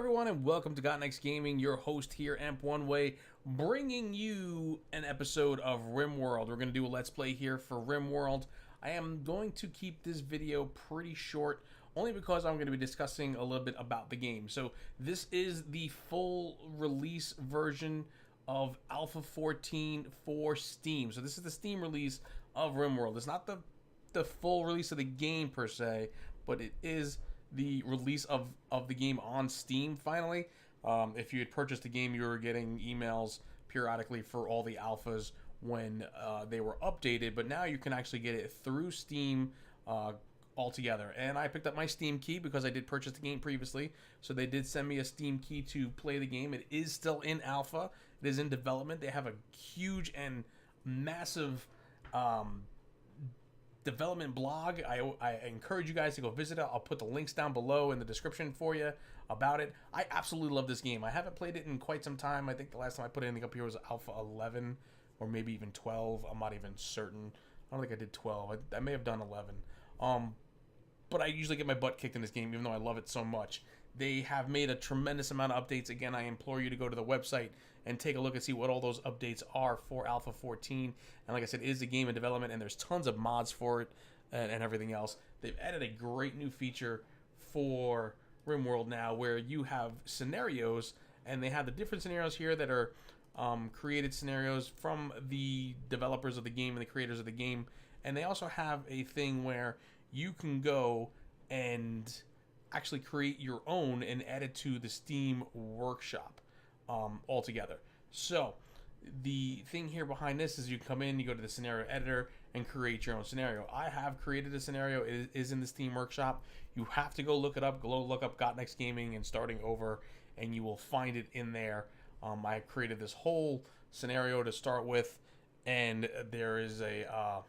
everyone, and welcome to Got Next Gaming. Your host here, Amp One Way, bringing you an episode of RimWorld. We're going to do a Let's Play here for RimWorld. I am going to keep this video pretty short, only because I'm going to be discussing a little bit about the game. So this is the full release version of Alpha 14 for Steam. So this is the Steam release of RimWorld. It's not the full release of the game per se, but it is the release of the game on Steam finally. If you had purchased the game, you were getting emails periodically for all the alphas when they were updated, but now you can actually get it through Steam altogether. And I picked up my Steam key because I did purchase the game previously, so they did send me a Steam key to play the game. It is still in alpha. It is in development. They have a huge and massive development blog. I encourage you guys to go visit it. I'll put the links down below in the description for you about it. I absolutely love this game. I haven't played it in quite some time. I think the last time I put anything up here was Alpha 11 or maybe even 12. I'm not even certain. I don't think I did 12. I may have done 11. But I usually get my butt kicked in this game, even though I love it so much. They have made a tremendous amount of updates. Again, I implore you to go to the website and take a look and see what all those updates are for Alpha 14. And like I said, it is a game in development, and there's tons of mods for it and everything else. They've added a great new feature for RimWorld now where you have scenarios, and they have the different scenarios here that are created scenarios from the developers of the game and the creators of the game. And they also have a thing where you can go and actually create your own and add it to the Steam workshop altogether. So the thing here behind this is you come in, you go to the scenario editor and create your own scenario. I have created a scenario. It is in the Steam workshop. You have to go look it up. Go look up Got Next Gaming and Starting Over, and you will find it in there. I created this whole scenario to start with, and there is a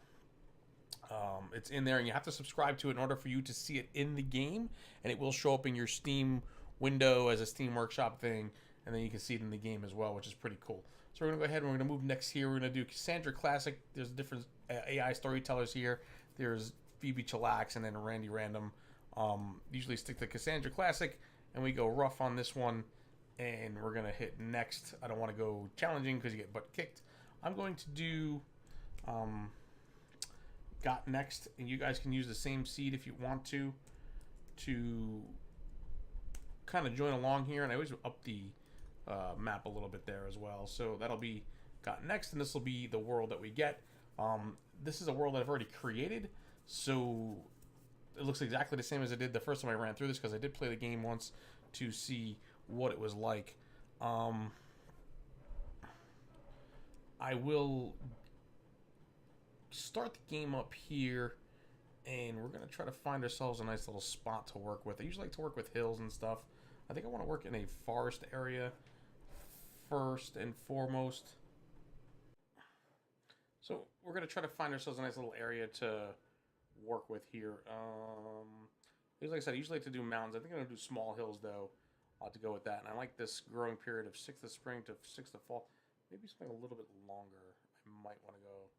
it's in there, and you have to subscribe to it in order for you to see it in the game, and it will show up in your Steam window as a Steam Workshop thing, and then you can see it in the game as well, which is pretty cool. So we're going to go ahead and we're going to move next here. We're going to do Cassandra Classic. There's different AI storytellers here. There's Phoebe Chillax and then Randy Random. Usually stick to Cassandra Classic, and we go rough on this one, and we're going to hit next. I don't want to go challenging because you get butt kicked. I'm going to do Got Next, and you guys can use the same seed if you want to kind of join along here, and I always up the map a little bit there as well. So that'll be Got Next, and this will be the world that we get. This is a world that I've already created, so it looks exactly the same as it did the first time I ran through this, because I did play the game once to see what it was like. I will start the game up here, and we're going to try to find ourselves a nice little spot to work with. I usually like to work with hills and stuff. I think I want to work in a forest area first and foremost. So we're going to try to find ourselves a nice little area to work with here. Like I said, I usually like to do mountains. I think I'm going to do small hills, though, to go with that. And I like this growing period of 6th of spring to 6th of fall. Maybe something a little bit longer. I might want to go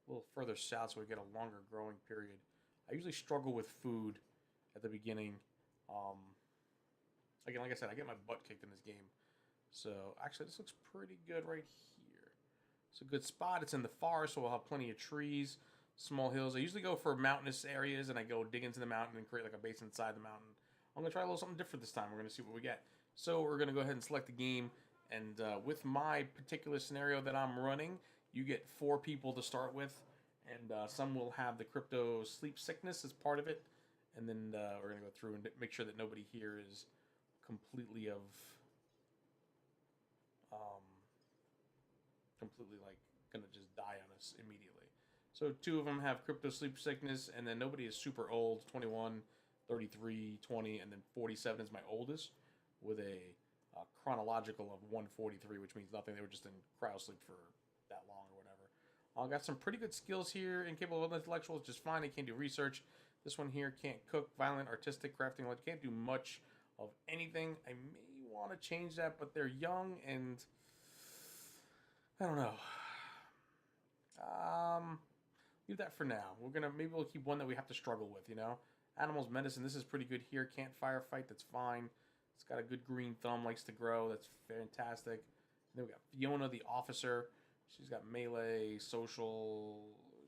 a little further south so we get a longer growing period. I usually struggle with food at the beginning. Again, like I said, I get my butt kicked in this game. So, actually, this looks pretty good right here. It's a good spot. It's in the forest, so we'll have plenty of trees, small hills. I usually go for mountainous areas, and I go dig into the mountain and create like a base inside the mountain. I'm going to try a little something different this time. We're going to see what we get. So, we're going to go ahead and select the game. And with my particular scenario that I'm running, you get 4 people to start with. And some will have the crypto sleep sickness as part of it. And then we're going to go through and make sure that nobody here is completely like going to just die on us immediately. So 2 of them have crypto sleep sickness, and then nobody is super old, 21, 33, 20, and then 47 is my oldest, with a chronological of 143, which means nothing. They were just in cryo sleep for that long or whatever. I've got some pretty good skills here. Incapable of intellectuals, just fine. I can't do research. This one here can't cook, violent, artistic, crafting. Can't do much of anything. I may want to change that, but they're young and I don't know. Leave that for now. Maybe we'll keep one that we have to struggle with, you know? Animals, medicine, this is pretty good here. Can't firefight, that's fine. It's got a good green thumb, likes to grow. That's fantastic. And then we got Fiona, the officer. She's got melee, social.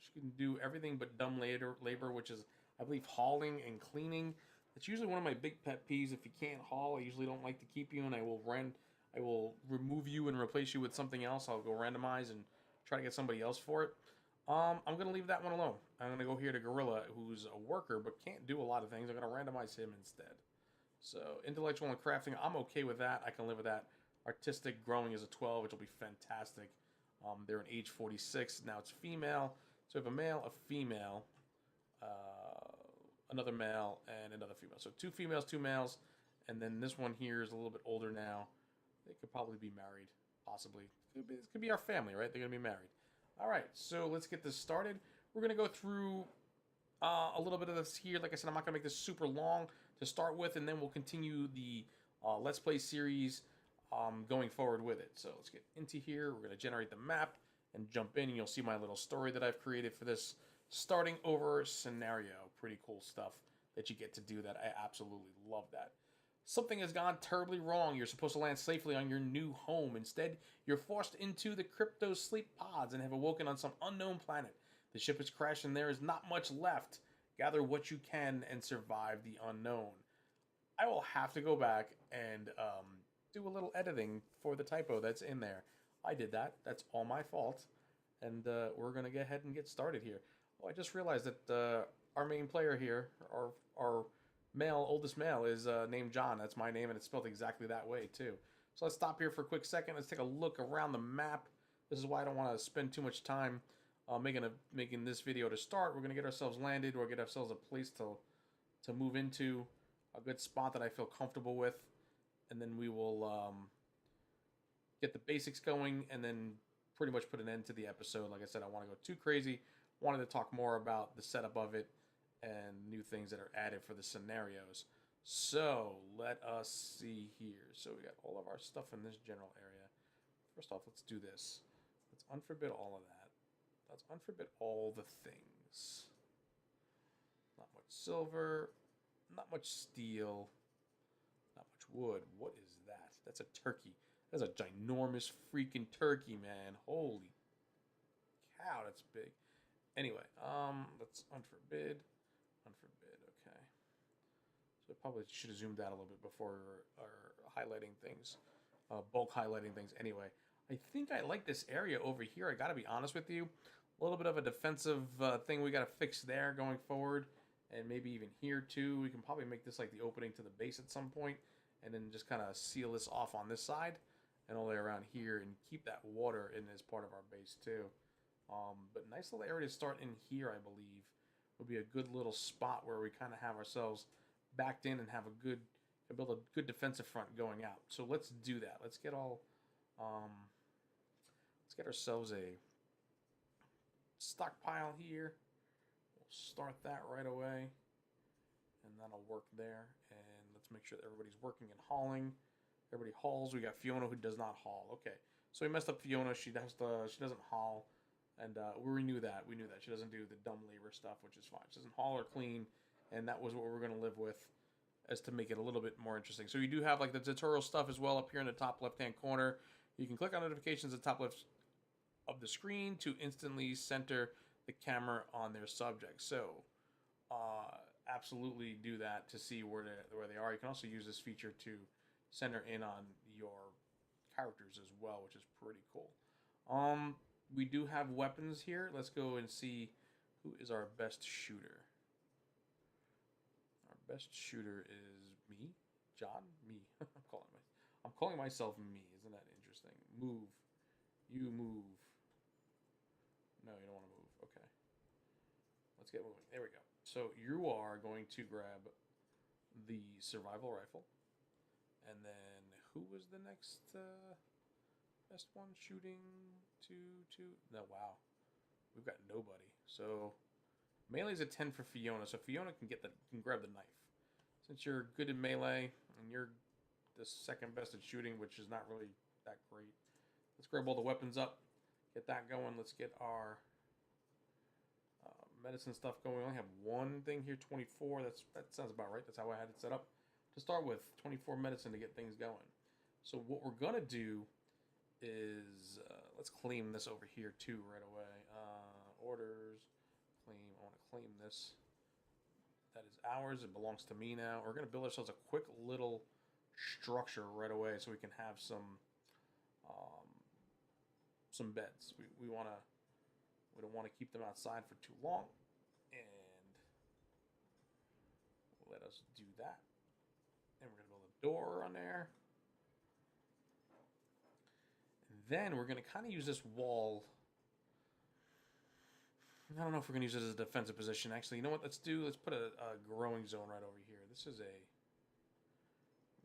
She can do everything but dumb labor, which is, I believe, hauling and cleaning. That's usually one of my big pet peeves. If you can't haul, I usually don't like to keep you, and I will remove you and replace you with something else. I'll go randomize and try to get somebody else for it. I'm gonna leave that one alone. I'm gonna go here to Gorilla, who's a worker but can't do a lot of things. I'm gonna randomize him instead. So intellectual and crafting, I'm okay with that. I can live with that. Artistic growing is a 12, which will be fantastic. They're an age 46. Now it's female. So we have a male, a female, another male, and another female. So 2 females, 2 males, and then this one here is a little bit older now. They could probably be married, possibly. This could be our family, right? They're gonna be married. All right, so let's get this started. We're gonna go through a little bit of this here. Like I said, I'm not gonna make this super long to start with, and then we'll continue the Let's Play series going forward with it. So let's get into here. We're gonna generate the map and jump in, and you'll see my little story that I've created for this starting over scenario. Pretty cool stuff that you get to do that. I absolutely love that. Something has gone terribly wrong. You're supposed to land safely on your new home. Instead, you're forced into the crypto sleep pods and have awoken on some unknown planet. The ship has crashed and there is not much left. Gather what you can and survive the unknown. I will have to go back and do a little editing for the typo that's in there. I did that. That's all my fault. And we're going to go ahead and get started here. Oh, I just realized that our main player here, our oldest male, is named John. That's my name, and it's spelled exactly that way, too. So let's stop here for a quick second. Let's take a look around the map. This is why I don't want to spend too much time making this video to start. We're going to get ourselves landed, or get ourselves a place to move into, a good spot that I feel comfortable with, and then we will get the basics going, and then pretty much put an end to the episode. Like I said, I want to go too crazy. Wanted to talk more about the setup of it and new things that are added for the scenarios. So let us see here. So we got all of our stuff in this general area. First off, let's do this. Let's unforbid all of that. Let's unforbid all the things. Not much silver, not much steel, not much wood. What is that? That's a turkey. That's a ginormous freaking turkey, man. Holy cow, that's big. Anyway, let's unforbid. Unforbid, okay. So I probably should have zoomed out a little bit before highlighting things. Bulk highlighting things. Anyway, I think I like this area over here. I gotta be honest with you. A little bit of a defensive thing we gotta fix there going forward. And maybe even here too. We can probably make this like the opening to the base at some point. And then just kind of seal this off on this side. And all the way around here. And keep that water in as part of our base too. But nice little area to start in here, I believe. Would be a good little spot where we kind of have ourselves backed in and have build a good defensive front going out. So let's do that. Let's get ourselves a stockpile here. We'll start that right away, and that'll work there. And let's make sure that everybody's working and hauling. Everybody hauls. We got Fiona who does not haul. Okay, so we messed up Fiona. She doesn't haul. And we knew that. We knew that. She doesn't do the dumb labor stuff, which is fine. She doesn't haul or clean. And that was what we're going to live with, as to make it a little bit more interesting. So you do have like the tutorial stuff as well up here in the top left-hand corner. You can click on notifications at the top left of the screen to instantly center the camera on their subject. So absolutely do that to see where they are. You can also use this feature to center in on your characters as well, which is pretty cool. We do have weapons here. Let's go and see who is our best shooter. Our best shooter is me, John, me. I'm calling myself me. Isn't that interesting? Move. You move. No, you don't want to move. Okay. Let's get moving. There we go. So you are going to grab the survival rifle. And then who was the next best one shooting? Two. No, wow. We've got nobody. So melee's a 10 for Fiona. So Fiona can grab the knife. Since you're good in melee and you're the second best at shooting, which is not really that great. Let's grab all the weapons up. Get that going. Let's get our medicine stuff going. We only have one thing here, 24. That sounds about right. That's how I had it set up. to start with, 24 medicine to get things going. So what we're gonna do is let's claim this over here too right away. Orders, claim. I want to claim this. That is ours. It belongs to me now. We're gonna build ourselves a quick little structure right away so we can have some beds. We don't want to keep them outside for too long, and let us do that. And we're gonna build a door on there. And then we're gonna kind of use this wall. I don't know if we're gonna use it as a defensive position. Actually, you know what? Let's put a growing zone right over here. This is a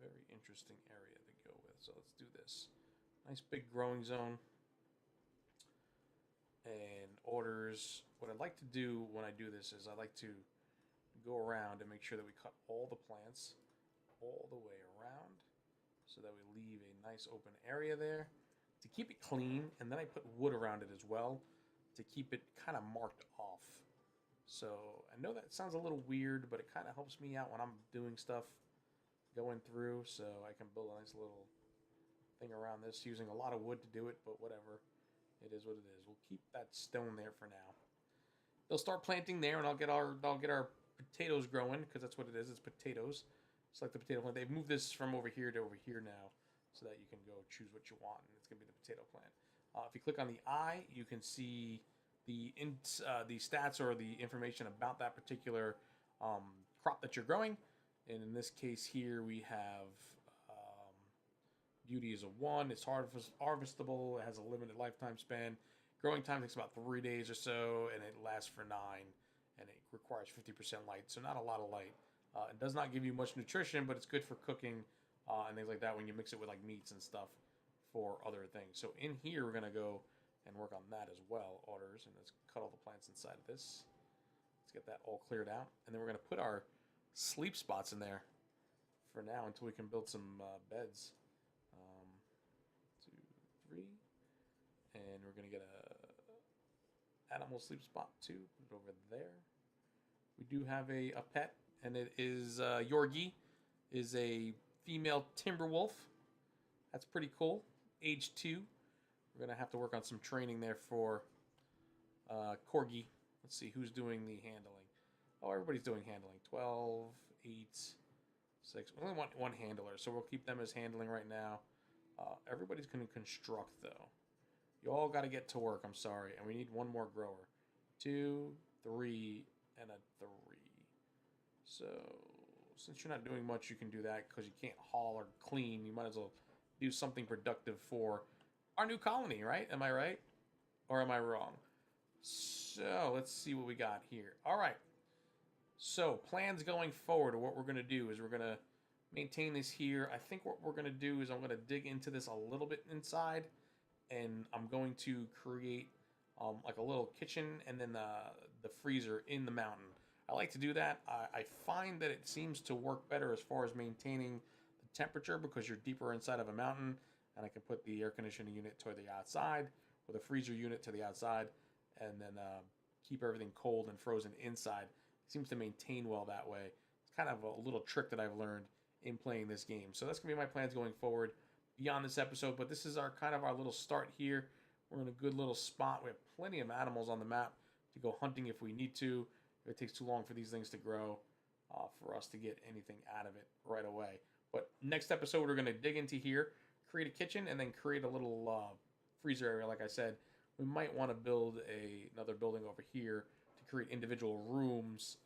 very interesting area to go with. So let's do this. Nice big growing zone. And orders. What I'd like to do when I do this is I like to go around and make sure that we cut all the plants all the way around so that we leave a nice open area there to keep it clean. And then I put wood around it as well to keep it kind of marked off. So I know that sounds a little weird, but it kind of helps me out when I'm doing stuff going through, so I can build a nice little thing around this using a lot of wood to do it, but whatever. It is what it is. We'll keep that stone there for now. They'll start planting there, and I'll get our potatoes growing, because that's what it is. It's potatoes. It's like the potato plant. They've moved this from over here to over here now, so that you can go choose what you want, and it's gonna be the potato plant. If you click on the eye, you can see the stats or the information about that particular crop that you're growing. And in this case here, we have beauty is a 1. It's harvestable. It has a limited lifetime span. Growing time takes about 3 days or so, and it lasts for 9. And it requires 50% light, so not a lot of light. It does not give you much nutrition, but it's good for cooking and things like that when you mix it with like meats and stuff for other things. So in here, we're gonna go and work on that as well. Orders, and let's cut all the plants inside of this. Let's get that all cleared out, and then we're gonna put our sleep spots in there for now until we can build some beds. 2, 3, and we're gonna get a animal sleep spot too. Put it over there. We do have a pet, and it is Yorgi, is a female timber wolf. That's pretty cool. Age 2. We're gonna have to work on some training there for Corgi. Let's see who's doing the handling. Oh, everybody's doing handling. 12, 8, 6. We only want one handler, so we'll keep them as handling right now. Everybody's going to construct, though. You all got to get to work, I'm sorry. And we need one more grower. 2, 3, and a 3. So, since you're not doing much, you can do that because you can't haul or clean. You might as well do something productive for our new colony, right? Am I right? Or am I wrong? So, let's see what we got here. All right. So, plans going forward, what we're going to do is we're going to maintain this here. I think what we're going to do is I'm going to dig into this a little bit inside, and I'm going to create like a little kitchen and then the freezer in the mountain. I like to do that. I find that it seems to work better as far as maintaining the temperature because you're deeper inside of a mountain, and I can put the air conditioning unit to the outside or the freezer unit to the outside, and then keep everything cold and frozen inside. Seems to maintain well that way. It's kind of a little trick that I've learned in playing this game. So that's gonna be my plans going forward beyond this episode. But this is our little start here. We're in a good little spot. We have plenty of animals on the map to go hunting if we need to. If it takes too long for these things to grow, for us to get anything out of it right away. But next episode, we're gonna dig into here, create a kitchen, and then create a little freezer area. Like I said, we might want to build another building over here to create individual rooms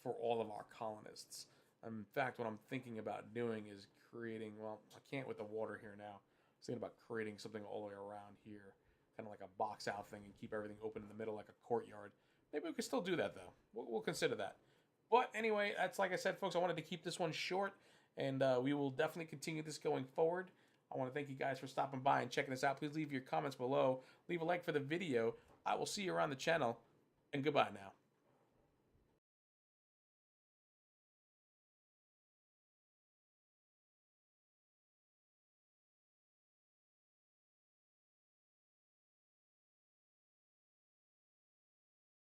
for all of our colonists. In fact, what I'm thinking about doing is creating, well, I can't with the water here now. I was thinking about creating something all the way around here, kind of like a box out thing, and keep everything open in the middle like a courtyard. Maybe we could still do that, though. We'll consider that. But anyway, that's like I said, folks, I wanted to keep this one short, and we will definitely continue this going forward. I want to thank you guys for stopping by and checking this out. Please leave your comments below. Leave a like for the video. I will see you around the channel, and goodbye now.